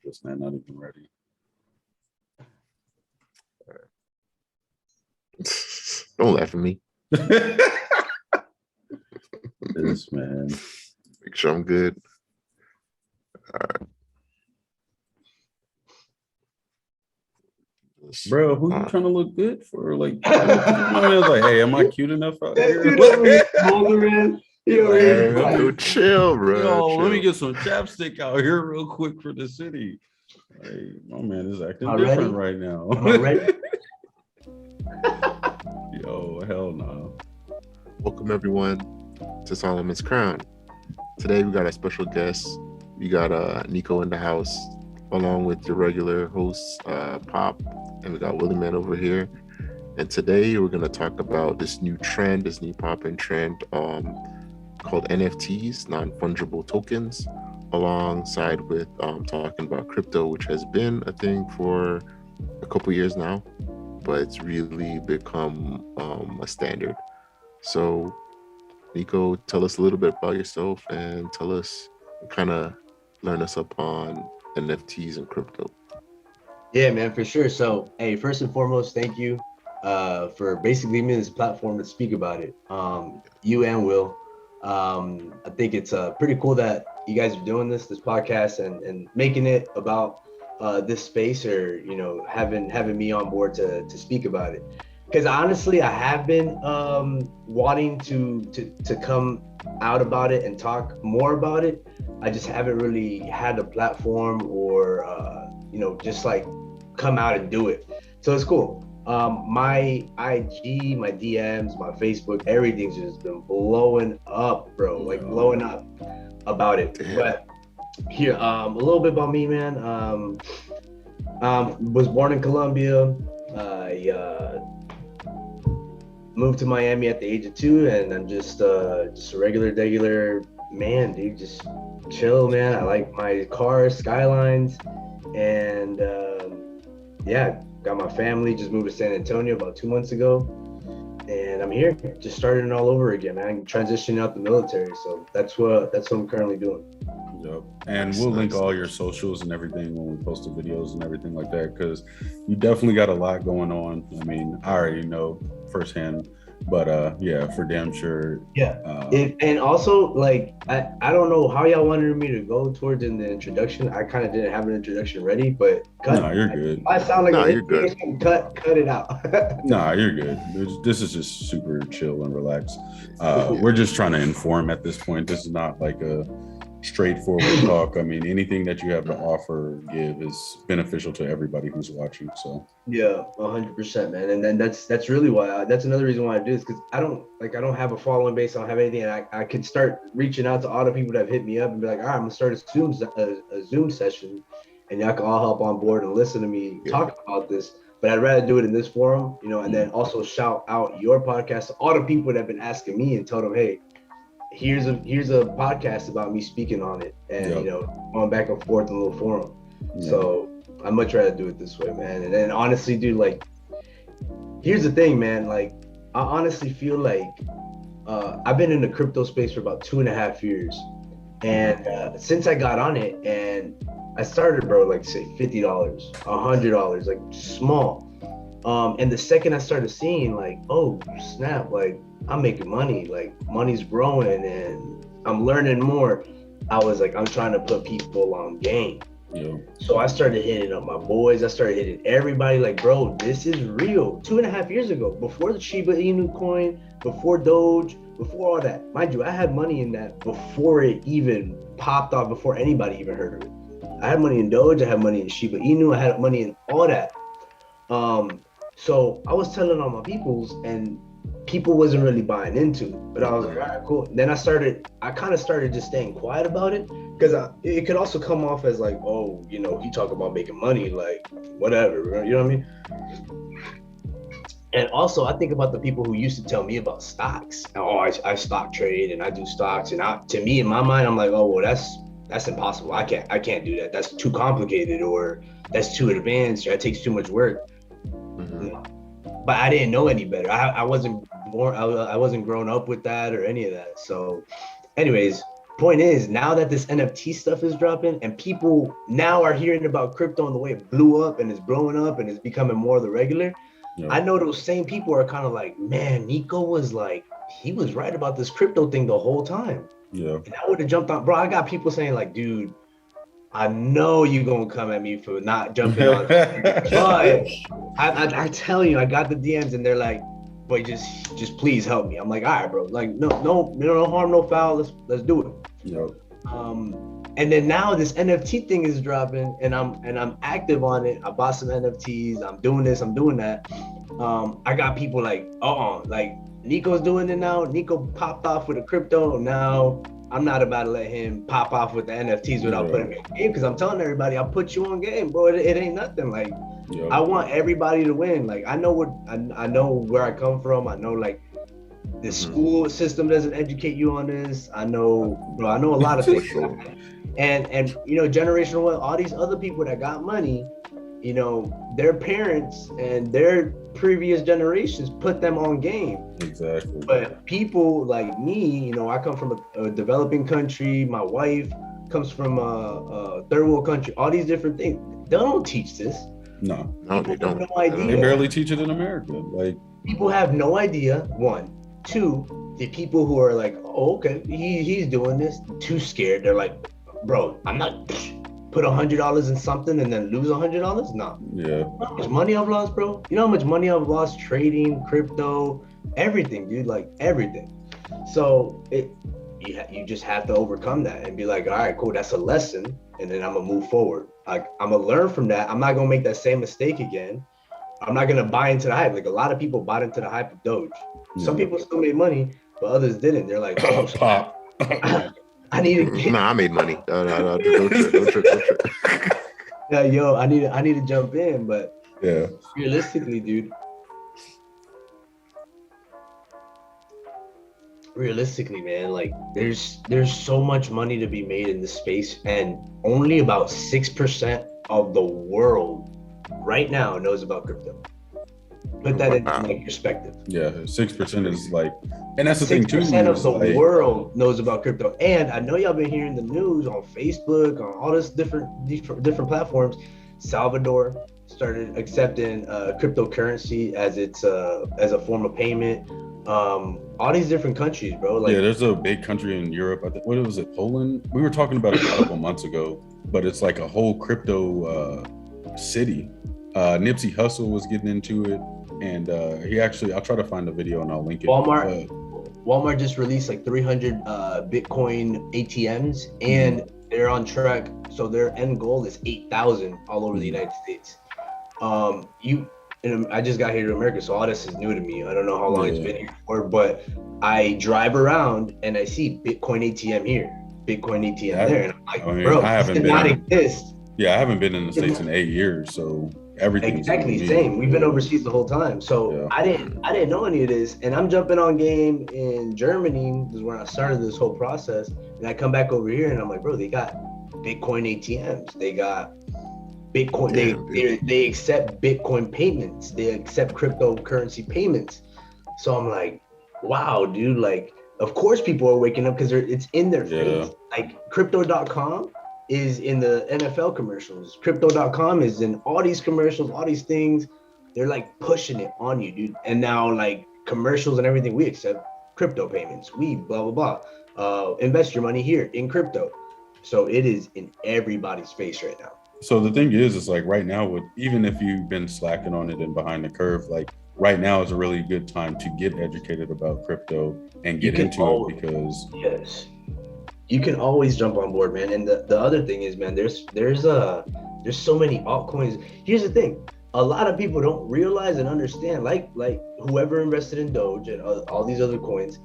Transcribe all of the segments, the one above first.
this, man. Not even ready. Don't laugh at me. This, man. Make sure I'm good. All right. Bro, who you trying to look good for? Like, my man's like, hey, am I cute enough out here? Yo, chill, bro. Yo, chill. let me get some chapstick out here real quick for the city. Hey, my man is acting different right now. Am I ready? Yo, hell no. Welcome everyone to Solomon's Crown. Today we got a special guest. We got Niko in the house, along with your regular hosts, Pop, and we got Willie Man over here. And today we're gonna talk about this new trend, this new popping trend called NFTs, non-fungible tokens, alongside with talking about crypto, which has been a thing for a couple years now, but it's really become a standard. So Niko, tell us a little bit about yourself and tell us, kind of learn us up on NFTs and crypto. Yeah, man, for sure. So, hey, first and foremost, thank you for basically giving me this platform to speak about it. You and Will. I think it's pretty cool that you guys are doing this podcast and making it about this space, or having me on board to speak about it. Because honestly, I have been wanting to come out about it and talk more about it. I just haven't really had a platform or just like come out and do it. So it's cool. My IG, my DMs, my Facebook, everything's just been blowing up, bro. Like blowing up about it. Damn. But here, a little bit about me, man. Was born in Colombia. I moved to Miami at the age of 2, and I'm just a regular man, dude. Just chill, man. I like my cars, Skylines, and got my family. Just moved to San Antonio about 2 months ago, and I'm here, just starting all over again, man. Transitioning out the military, so that's what I'm currently doing. Yep. And we'll link all your socials and everything when we post the videos and everything like that, because you definitely got a lot going on. I mean, I already know firsthand, but for damn sure. And also, like, I don't know how y'all wanted me to go towards in the introduction. I kind of didn't have an introduction ready, but no, you're good. I sound like you're good. Cut it out. Nah, you're good. This is just super chill and relaxed. We're just trying to inform at this point. This is not like a straightforward talk. I mean, anything that you have to offer or give is beneficial to everybody who's watching. So yeah, 100%, man. And then that's really why that's another reason why I do this, because I don't have a following base. I don't have anything. And I could start reaching out to all the people that have hit me up and be like, all right, I'm gonna start a Zoom session, and y'all can all hop on board and listen to me talk about this. But I'd rather do it in this forum, and then also shout out your podcast to all the people that have been asking me and tell them, hey, here's a podcast about me speaking on it, and going back and forth in a little forum. So I'd much rather do it this way, man. And then honestly, dude, like, here's the thing, man. Like, I honestly feel like I've been in the crypto space for about 2.5 years, and since I got on it, and I started, bro, like say $50, $100, like small. And the second I started seeing, like, oh snap, like, I'm making money, like money's growing and I'm learning more, I was like, I'm trying to put people on game. So I started hitting up my boys. I started hitting everybody, like, bro, this is real. 2.5 years ago, before the Shiba Inu coin, before Doge, before all that. Mind you, I had money in that before it even popped off, before anybody even heard of it. I had money in Doge, I had money in Shiba Inu, I had money in all that. So I was telling all my peoples, and people wasn't really buying into it, but I was like, all right, cool. Then I kind of started just staying quiet about it, because it could also come off as like, oh, he talk about making money, like, whatever, you know what I mean? And also, I think about the people who used to tell me about stocks. Oh, I stock trade and I do stocks, and to me, in my mind, I'm like, oh, well, that's impossible. I can't do that. That's too complicated, or that's too advanced, or it takes too much work. But I didn't know any better. I wasn't born. I wasn't grown up with that or any of that. So, anyways, point is, now that this NFT stuff is dropping and people now are hearing about crypto and the way it blew up and it's blowing up and it's becoming more of the regular, I know those same people are kind of like, man, Niko was like, he was right about this crypto thing the whole time. Yeah. And I would have jumped on, bro. I got people saying like, dude, I know you gonna come at me for not jumping on, but I tell you, I got the DMs and they're like, but just please help me. I'm like, all right, bro. Like, no harm, no foul. Let's do it. Yep. And then now this NFT thing is dropping, and I'm active on it. I bought some NFTs. I'm doing this. I'm doing that. I got people like, like Niko's doing it now. Niko popped off with a crypto. Now I'm not about to let him pop off with the NFTs without putting me in game, because I'm telling everybody, I'll put you on game, bro. It ain't nothing. Like, I want everybody to win. Like, I know where I come from. I know like the school system doesn't educate you on this. I know a lot of things. And you know, generational wealth, all these other people that got money, you know, their parents and their previous generations put them on game. Exactly. But people like me, you know, I come from a developing country. My wife comes from a third world country. All these different things. They don't teach this. No, they don't. No idea. They barely teach it in America. Like, people have no idea. One, two, the people who are like, oh, okay, he's doing this, too scared. They're like, bro, I'm not put $100 in something and then lose $100. No. Yeah. You know how much money I've lost, bro? You know how much money I've lost trading, crypto, everything, dude, like everything. So you just have to overcome that and be like, all right, cool, that's a lesson, and then I'm gonna move forward. Like, I'm gonna learn from that. I'm not gonna make that same mistake again. I'm not gonna buy into the hype. Like, a lot of people bought into the hype of Doge. Some people still made money, but others didn't. They're like, oh, pop. I need to get. Nah, I made money. No, don't trip. Yeah, yo, I need to jump in, but yeah, realistically, dude. Realistically, man, like there's so much money to be made in this space, and only about 6% of the world right now knows about crypto. Put that in like perspective. Yeah, 6% is like, and that's the thing too. 6% of the world knows about crypto, and I know y'all been hearing the news on Facebook, on all this different platforms. Salvador started accepting cryptocurrency as a form of payment. All these different countries, bro. Like, yeah, there's a big country in Europe. I think, what was it, Poland? We were talking about it a couple months ago, but it's like a whole crypto city. Nipsey Hussle was getting into it, and he actually, I'll try to find the video and I'll link it. Walmart just released like 300 Bitcoin ATMs, and they're on track. So their end goal is 8,000 all over the United States. I just got here to America, so all this is new to me. I don't know how long it's been here for, but I drive around and I see Bitcoin ATM here, Bitcoin ATM there, and I'm like, bro, this did not exist. Yeah, I haven't been in the States in 8 years, so everything. Exactly, same. We've been overseas the whole time, so I didn't know any of this, and I'm jumping on game in Germany. This is where I started this whole process, and I come back over here, and I'm like, bro, they got Bitcoin ATMs, they got Bitcoin, they accept Bitcoin payments, they accept cryptocurrency payments. So I'm like, wow, dude, like, of course people are waking up because it's in their face. Like, crypto.com is in the NFL commercials. Crypto.com is in all these commercials, all these things. They're like pushing it on you, dude. And now, like, commercials and everything, we accept crypto payments. We blah, blah, blah. Invest your money here in crypto. So it is in everybody's face right now. So the thing is like right now, even if you've been slacking on it and behind the curve, like right now is a really good time to get educated about crypto and get into it, because you can always jump on board, man. And the other thing is, man, there's so many altcoins. Here's the thing: a lot of people don't realize and understand. Like whoever invested in Doge and all these other coins,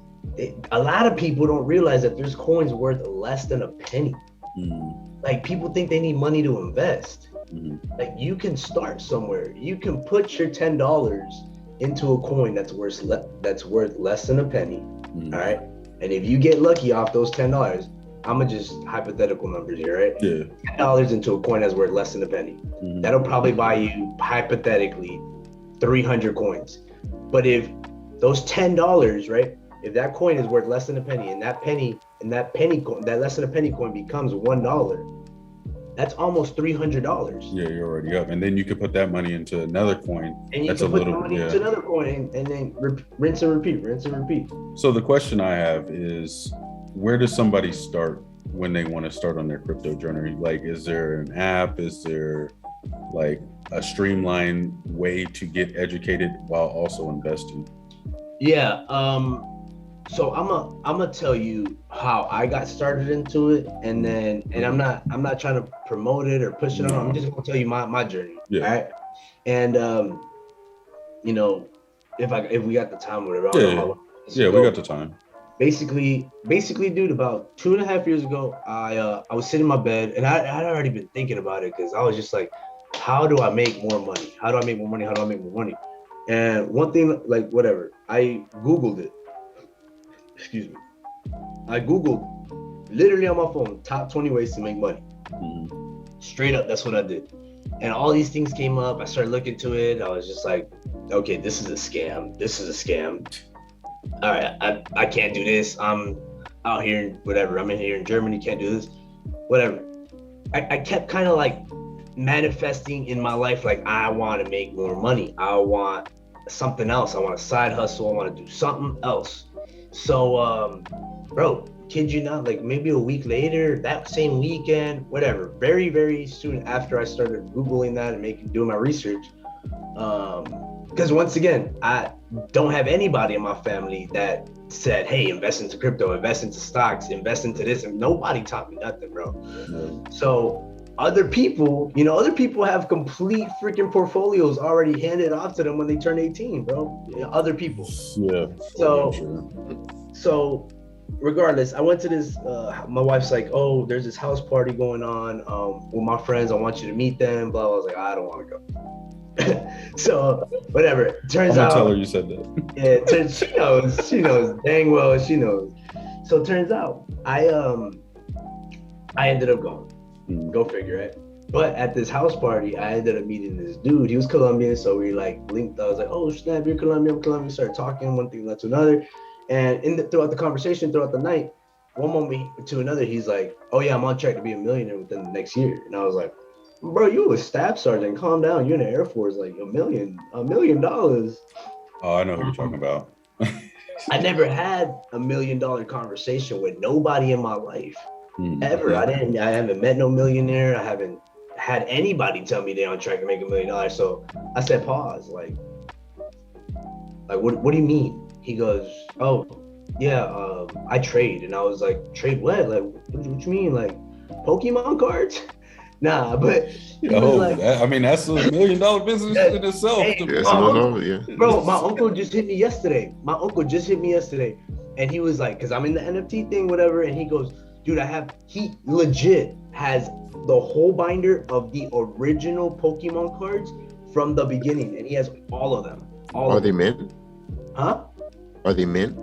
a lot of people don't realize that there's coins worth less than a penny. Like, people think they need money to invest. Like, you can start somewhere. You can put your $10 into a coin that's worth less than a penny. All right. And if you get lucky off those $10, I'm gonna just hypothetical numbers here, right? Yeah. $10 into a coin that's worth less than a penny. That'll probably buy you, hypothetically, 300 coins. But if those $10, right, if that coin is worth less than a penny, and that less than a penny coin becomes $1, that's almost $300. Yeah, you're already up, and then you could put that money into another coin. And you That's can a put little, the money yeah. into another coin, and then rinse and repeat, rinse and repeat. So the question I have is, where does somebody start when they want to start on their crypto journey? Like, is there an app? Is there like a streamlined way to get educated while also investing? Yeah. So I'm gonna tell you how I got started into it, and then I'm not trying to promote it or push it on. I'm just gonna tell you my journey. Yeah. All right. And you know, if we got the time, whatever. Yeah, we got the time. Basically, dude, about 2.5 years ago, I was sitting in my bed, and I had already been thinking about it, because I was just like, how do I make more money? How do I make more money? How do I make more money? And one thing, like, whatever, I Googled it. Excuse me. I Googled, literally on my phone, top 20 ways to make money. Straight up, that's what I did. And all these things came up. I started looking into it. I was just like, okay, this is a scam. This is a scam. All right, I can't do this. I'm out here, whatever. I'm in here in Germany, can't do this. Whatever. I kept kind of like manifesting in my life, like, I want to make more money. I want something else. I want a side hustle. I want to do something else. So, bro, kid you not, like maybe a week later, that same weekend, whatever, very, very soon after I started Googling that and doing my research, because once again, I don't have anybody in my family that said, hey, invest into crypto, invest into stocks, invest into this, and nobody taught me nothing, bro. So other people have complete freaking portfolios already handed off to them when they turn 18, bro. Other people. Yeah. So regardless, I went to this, my wife's like, oh, there's this house party going on with my friends. I want you to meet them, blah, blah. I was like, I don't want to go. So whatever. Turns out, tell her you said that. Yeah, she knows dang well, she knows. So it turns out I ended up going. Go figure, right? But at this house party, I ended up meeting this dude. He was Colombian, so we like linked. I was like, oh snap, you're Colombian, I'm Colombian. Started talking, one thing led to another. And throughout the conversation, throughout the night, one moment to another, he's like, oh yeah, I'm on track to be a millionaire within the next year. And I was like, bro, you a staff sergeant, calm down. You're in the Air Force, like $1 million. Oh, I know who you're talking about. I never had $1 million conversation with nobody in my life. Ever. I haven't met no millionaire. I haven't had anybody tell me they're on track to make $1 million. So I said, pause. Like what do you mean? He goes, oh yeah, I trade. And I was like, trade what? Like, what you mean? Like Pokemon cards? Nah, but that's a $1 million business in itself. Hey, bro, my uncle just hit me yesterday. And he was like, because I'm in the NFT thing, whatever, and he goes, dude, he legit has the whole binder of the original Pokemon cards from the beginning, and he has all of them. Are they mint? Huh? Are they mint?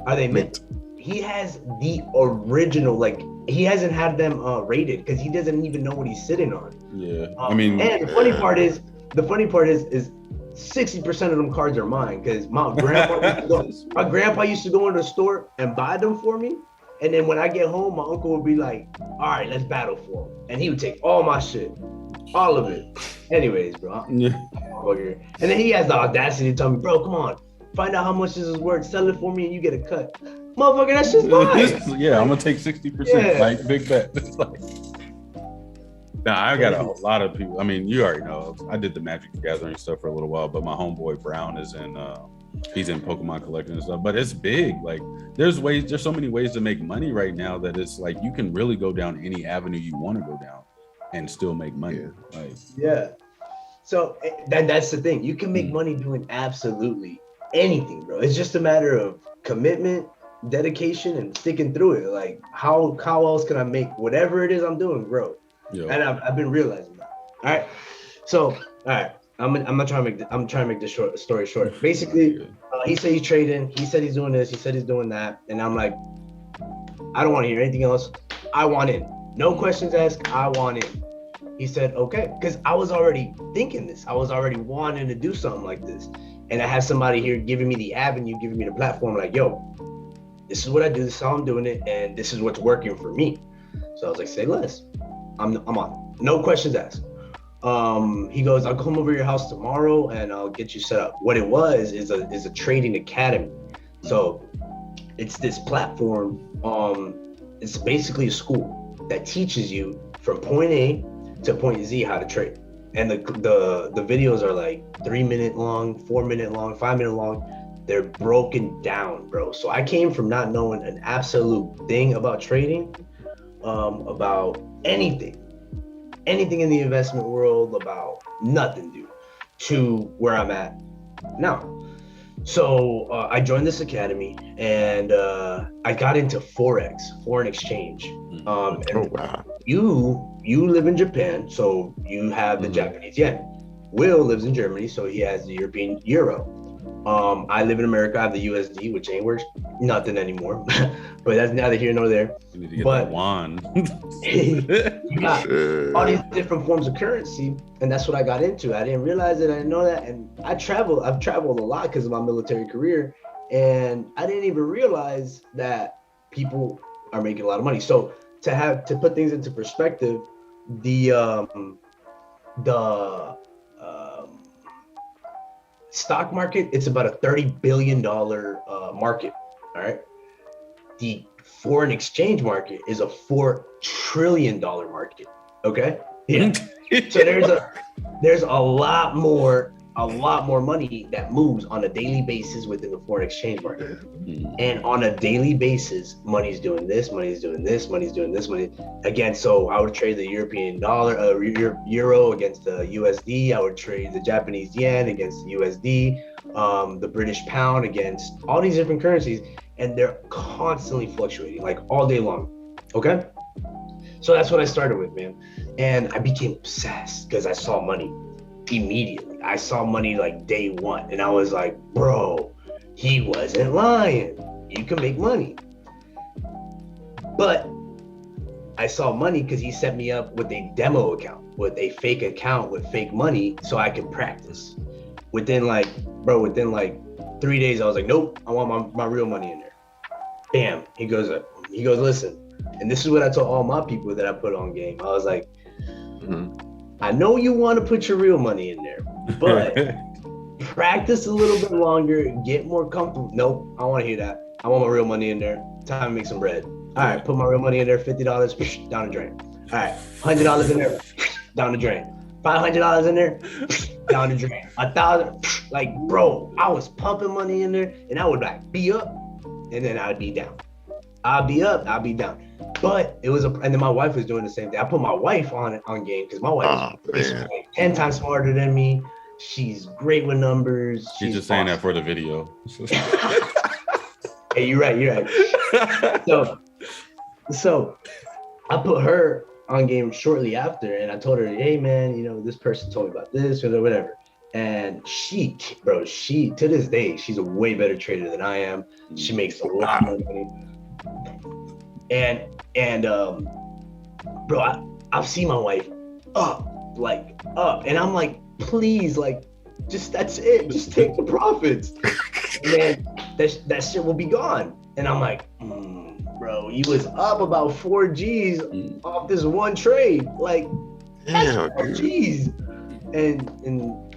Are they mint? He has the original, like, he hasn't had them rated because he doesn't even know what he's sitting on. Yeah, and the funny part is 60% of them cards are mine, because my grandpa used to go into the store and buy them for me. And then when I get home, my uncle would be like, all right, let's battle for him. And he would take all my shit, all of it. Anyways, bro. Yeah. And then he has the audacity to tell me, bro, come on, find out how much this is worth, sell it for me, and you get a cut. Motherfucker, that's just mine. Yeah, I'm going to take 60%, like, big bet. It's like, I got a lot of people. I mean, you already know, I did the Magic the Gathering stuff for a little while, but my homeboy Brown is he's in Pokemon collecting and stuff, but it's big. Like, there's so many ways to make money right now that it's like you can really go down any avenue you want to go down and still make money. So that's the thing. You can make money doing absolutely anything, bro. It's just a matter of commitment, dedication, and sticking through it. Like, how else can I make whatever it is I'm doing grow? And I've been realizing that. All right. So, all right. I'm trying to make this story short. Basically, he said he's trading. He said he's doing this. He said he's doing that. And I'm like, I don't want to hear anything else. I want in. No questions asked. I want in. He said, okay. Because I was already thinking this. I was already wanting to do something like this. And I have somebody here giving me the avenue, giving me the platform. Like, yo, This is what I do. This is how I'm doing it, and this is what's working for me. So I was like, say less. I'm on. No questions asked. He goes, I'll come over to your house tomorrow and I'll get you set up. What it was is a trading academy. So it's this platform. It's basically a school that teaches you from point A to point Z how to trade. And the videos are like 3-minute long, 4-minute long, 5-minute long. They're broken down, bro. So I came from not knowing an absolute thing about trading, about anything in the investment world, about nothing, dude, to where I'm at now. So I joined this academy and I got into Forex, foreign exchange. And wow. You live in Japan, so you have the Japanese yen. Will lives in Germany, so he has the European euro. I live in America, I have the USD, which ain't worth nothing anymore. But that's neither here nor there. You need to get that wand. You got all these different forms of currency, and that's what I got into. I didn't realize it, I didn't know that. And I've traveled a lot because of my military career, and I didn't even realize that people are making a lot of money. So to put things into perspective, the stock market, it's about a $30 billion market. All right. The foreign exchange market is a $4 trillion market. Okay. Yeah. So there's a lot more money that moves on a daily basis within the foreign exchange market. And on a daily basis, money's doing this, money's doing this, money's doing this, money. Again, so I would trade the European dollar, euro against the USD. I would trade the Japanese yen against the USD, the British pound against all these different currencies. And they're constantly fluctuating, like all day long. Okay. So that's what I started with, man. And I became obsessed because I saw money immediately. I saw money like day one. And I was like, bro, he wasn't lying. You can make money. But I saw money because he set me up with a demo account, with a fake account with fake money so I could practice. Within like 3 days, I was like, nope, I want my real money in there. Bam. He goes, listen. And this is what I told all my people that I put on game. I was like, I know you want to put your real money in there, but practice a little bit longer, get more comfortable. Nope, I want to hear that. I want my real money in there. Time to make some bread. All right, put my real money in there, $50, down the drain. All right, $100 in there, down the drain. $500 in there, down the drain. 1,000, like, bro, I was pumping money in there, and I would like be up, and then I'd be down. I'd be up, I'd be down. But it was and then my wife was doing the same thing. I put my wife on game because my wife is like 10 times smarter than me. She's great with numbers. She's just saying that for the video. Hey, you're right. So I put her on game shortly after, and I told her, hey man, this person told me about this or whatever. And she to this day, she's a way better trader than I am. She makes a lot more money. And bro, I've seen my wife up, and I'm like, please, like, just that's it, just take the profits, and then that shit will be gone. And I'm like, bro, you was up about 4 G's off this one trade, like, that's 4 G's, and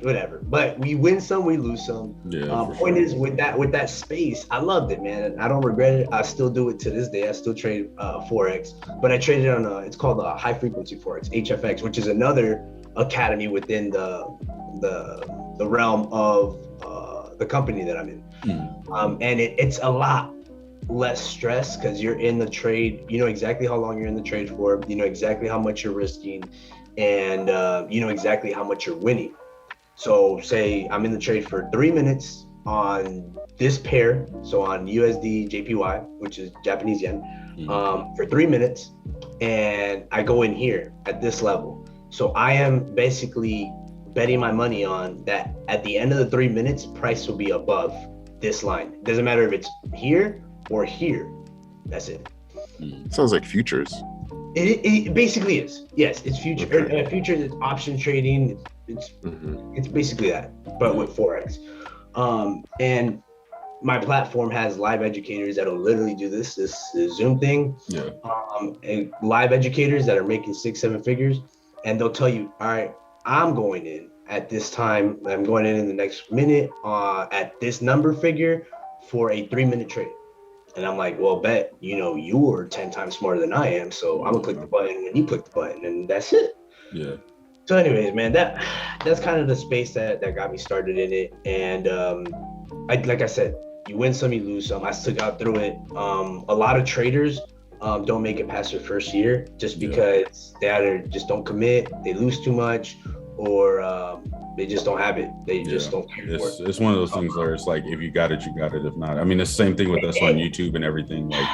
whatever. But we win some, we lose some. Point is, with that space, I loved it, man. I don't regret it. I still do it to this day. I still trade Forex, but I traded on it's called high frequency Forex, HFX, which is another academy within the realm of the company that I'm in. And it's a lot less stress because you're in the trade. You know exactly how long you're in the trade for. You know exactly how much you're risking, and you know exactly how much you're winning. So say I'm in the trade for 3 minutes on this pair, so on USD JPY, which is Japanese yen, for 3 minutes, and I go in here at this level. So I am basically betting my money on that at the end of the 3 minutes, price will be above this line. It doesn't matter if it's here or here. That's it. Sounds like futures. It basically is. Yes, it's future. Okay. Futures, it's option trading. It's basically that, but with Forex. And my platform has live educators that'll literally do this Zoom thing. Yeah. And live educators that are making 6-7 figures, and they'll tell you, all right, I'm going in at this time. I'm going in the next minute at this number figure for a 3-minute trade. And I'm like, well, bet, you are 10 times smarter than I am. So I'm gonna click the button when you click the button, and that's it. Yeah. So anyways, man, that's kind of the space that got me started in it. And like I said, you win some, you lose some. I still got through it. A lot of traders don't make it past their first year just because they either just don't commit, they lose too much, or they just don't have it. They just don't care for it. It's one of those things where it's like, if you got it, you got it. If not, I mean, it's the same thing with us on YouTube and everything. Like,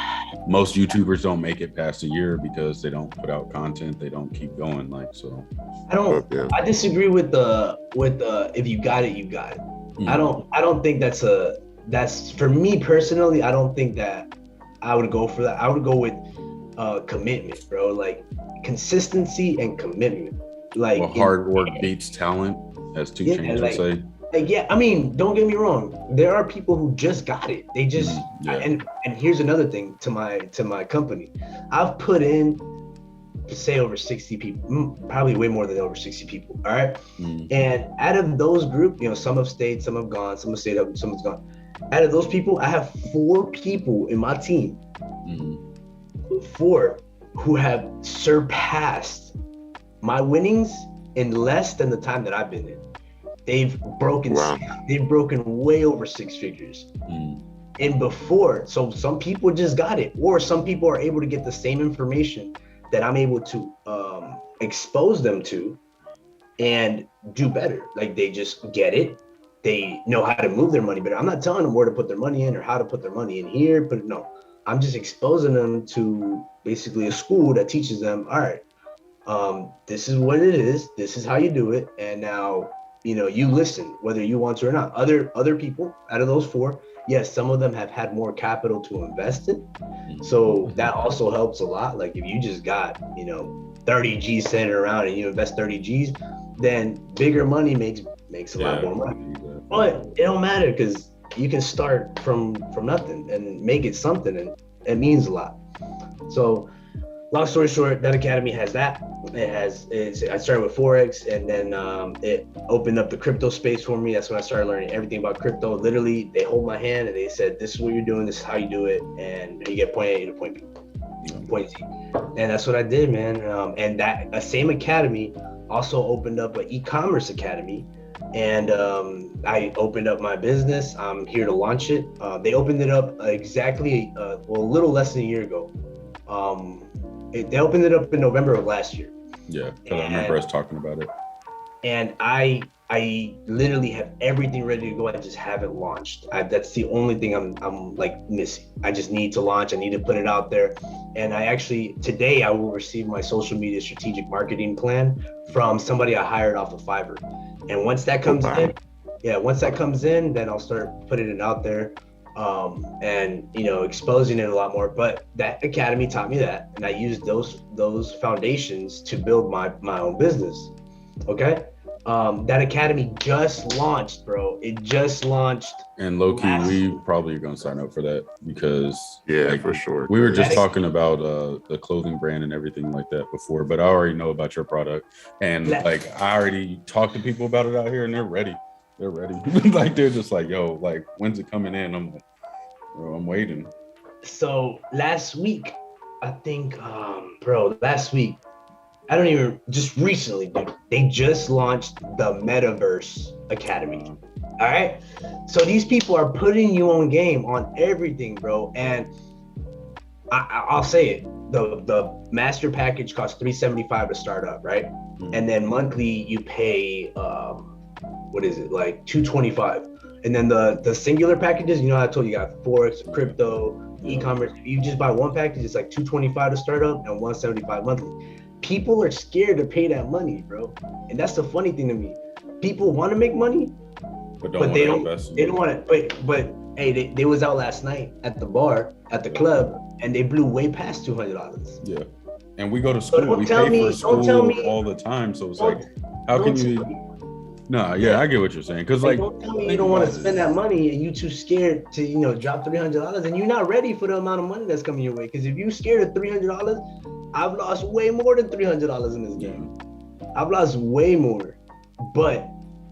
most YouTubers don't make it past a year because they don't put out content. They don't keep going. Like, so I disagree with the if you got it, you got it. I don't think that's for me personally. I don't think that I would go for that. I would go with commitment, bro. Like, consistency and commitment. Like, hard work beats talent, as 2 Chainz would say. Like, yeah, I mean, don't get me wrong. There are people who just got it. They just and here's another thing to my company. I've put in, say, over 60 people, probably way more than over 60 people. All right. And out of those group, some have stayed, some have gone, some have stayed up, some have gone. Out of those people, I have 4 people in my team, 4 who have surpassed my winnings in less than the time that I've been in. They've broken way over 6 figures. And before, so some people just got it, or some people are able to get the same information that I'm able to expose them to and do better. Like, they just get it. They know how to move their money better. I'm not telling them where to put their money in or how to put their money in here, but no, I'm just exposing them to basically a school that teaches them, all right, this is what it is. This is how you do it. And now, you listen, whether you want to or not. Other people out of those 4, yes, some of them have had more capital to invest in. So that also helps a lot. Like, if you just got, 30 G's sitting around and you invest 30 G's, then bigger money makes a lot more money. But it don't matter, because you can start from nothing and make it something, and it means a lot. So long story short, that academy has that. I started with Forex, and then it opened up the crypto space for me. That's when I started learning everything about crypto. Literally, they hold my hand and they said, this is what you're doing, this is how you do it, and you get point A to point B, point Z. And that's what I did, man. And that same academy also opened up an e-commerce academy. And I opened up my business. I'm here to launch it. They opened it up exactly, a little less than a year ago. They opened it up in November of last year. Yeah, because I remember us talking about it. And I literally have everything ready to go. I just haven't launched. That's the only thing I'm like missing. I just need to launch. I need to put it out there. And today I will receive my social media strategic marketing plan from somebody I hired off of Fiverr. And once that comes in, then I'll start putting it out there. And exposing it a lot more. But that academy taught me that, and I used those foundations to build my own business. Okay. That academy just launched, bro. It just launched. And low key, we probably are gonna sign up for that, because for sure. We were just talking about the clothing brand and everything like that before, but I already know about your product, and I already talked to people about it out here, and they're ready. They're ready. Like, they're just like, yo, like, when's it coming in? I'm like, bro, I'm waiting. So last week, I think, just recently, dude, they just launched the Metaverse Academy. All right. So these people are putting you on game on everything, bro. And I'll say it. The master package costs $375 to start up, right? And then monthly you pay like $225. And then the singular packages, how I told you, got Forex, crypto, e-commerce. You just buy one package, it's like $225 to start up and $175 monthly. People are scared to pay that money, bro. And that's the funny thing to me. People want to make money, but they don't want to. But hey, they was out last night at the bar, at the club, and they blew way past $200. Yeah. And we go to school, we pay for school all the time. So it's like, how can you? No, yeah, I get what you're saying. Because Like, like, don't tell me you think don't want to about spend it. that money and you too scared to, drop $300 and you're not ready for the amount of money that's coming your way. Because if you're scared of $300, I've lost way more than $300 in this game. I've lost way more, but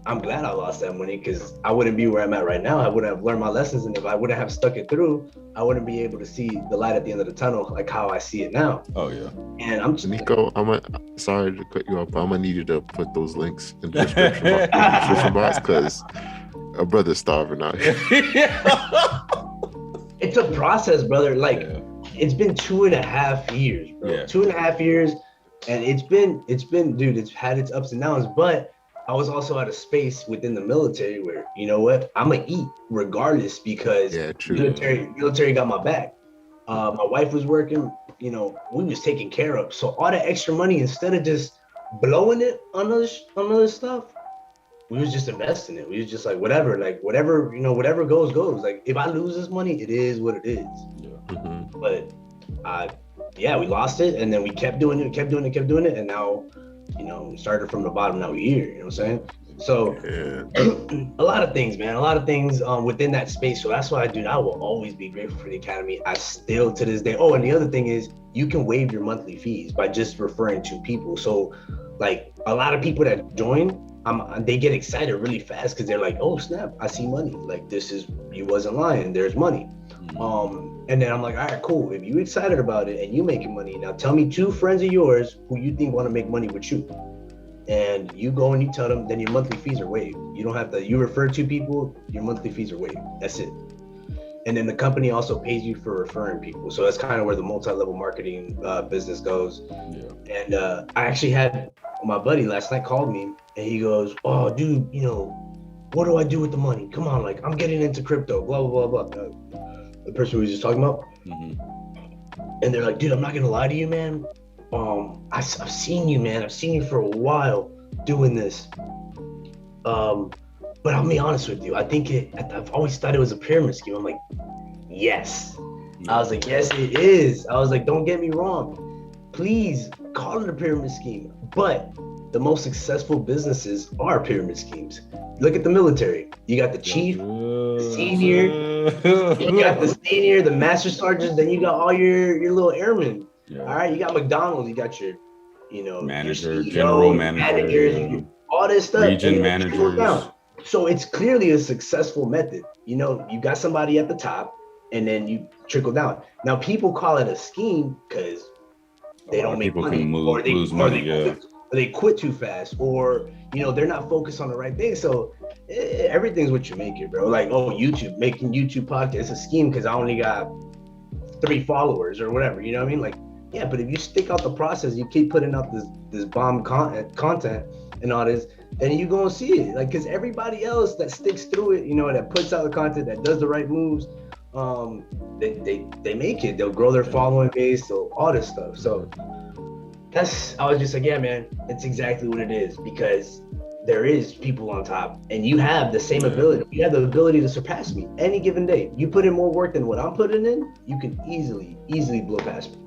I'm glad I lost that money because I wouldn't be where I'm at right now. I wouldn't have learned my lessons, and if I wouldn't have stuck it through, I wouldn't be able to see the light at the end of the tunnel like how I see it now. Oh yeah. And I'm just Nico, sorry to cut you off, but I'm gonna need you to put those links in the description box because a brother's starving out here. it's a process, brother. Like Yeah. it's been 2.5 years, bro. Yeah. 2.5 years, and it's been, dude. It's had its ups and downs, but I was also at a space within the military where, you know what, I'm gonna eat regardless because True. military got my back. My wife was working, we was taken care of. So all that extra money, instead of just blowing it on other stuff, we was just investing it. We was just like, whatever goes. Like if I lose this money, it is what it is. Yeah. Mm-hmm. But we lost it, and then we kept doing it, and now, we started from the bottom. Now we're here. You know what I'm saying? So a lot of things, man. A lot of things within that space. So that's why I will always be grateful for the Academy. I still to this day. Oh, and the other thing is you can waive your monthly fees by just referring to people. So like a lot of people that join, they get excited really fast because they're like, oh snap, I see money. Like you wasn't lying. There's money. And then I'm like, all right, cool. If you excited about it and you making money, now tell me 2 friends of yours who you think want to make money with you. And you go and you tell them, then your monthly fees are waived. You don't have to, you refer 2 people, your monthly fees are waived. That's it. And then the company also pays you for referring people. So that's kind of where the multi-level marketing business goes. Yeah. And I actually had my buddy last night called me and he goes, oh, dude, what do I do with the money? Come on, like I'm getting into crypto, blah, blah, blah, blah. The person we was just talking about. Mm-hmm. And they're like, dude, I'm not going to lie to you, man. I've seen you, man. I've seen you for a while doing this. But I'll be honest with you. I've always thought it was a pyramid scheme. I'm like, yes. I was like, yes, it is. I was like, don't get me wrong. Please call it a pyramid scheme. But the most successful businesses are pyramid schemes. Look at the military. You got the chief, the senior, the master sergeant, then you got all your little airmen. Yeah. All right, you got McDonald's, you got your, manager, your CEO, general managers, all this stuff. Region managers. So it's clearly a successful method. You got somebody at the top, and then you trickle down. Now people call it a scheme because they don't make money, or they lose money. Or they quit too fast, or they're not focused on the right thing. So everything's what you make it, bro. Like, making YouTube podcast, it's a scheme because I only got 3 followers or whatever. You know what I mean? Like, yeah, but if you stick out the process, you keep putting out this bomb content and all this, then you gonna see it. Like, because everybody else that sticks through it, that puts out the content, that does the right moves, they make it. They'll grow their following base, so all this stuff. So I was just like, yeah, man, it's exactly what it is, because there is people on top and you have the same ability. You have the ability to surpass me any given day. You put in more work than what I'm putting in, you can easily blow past me.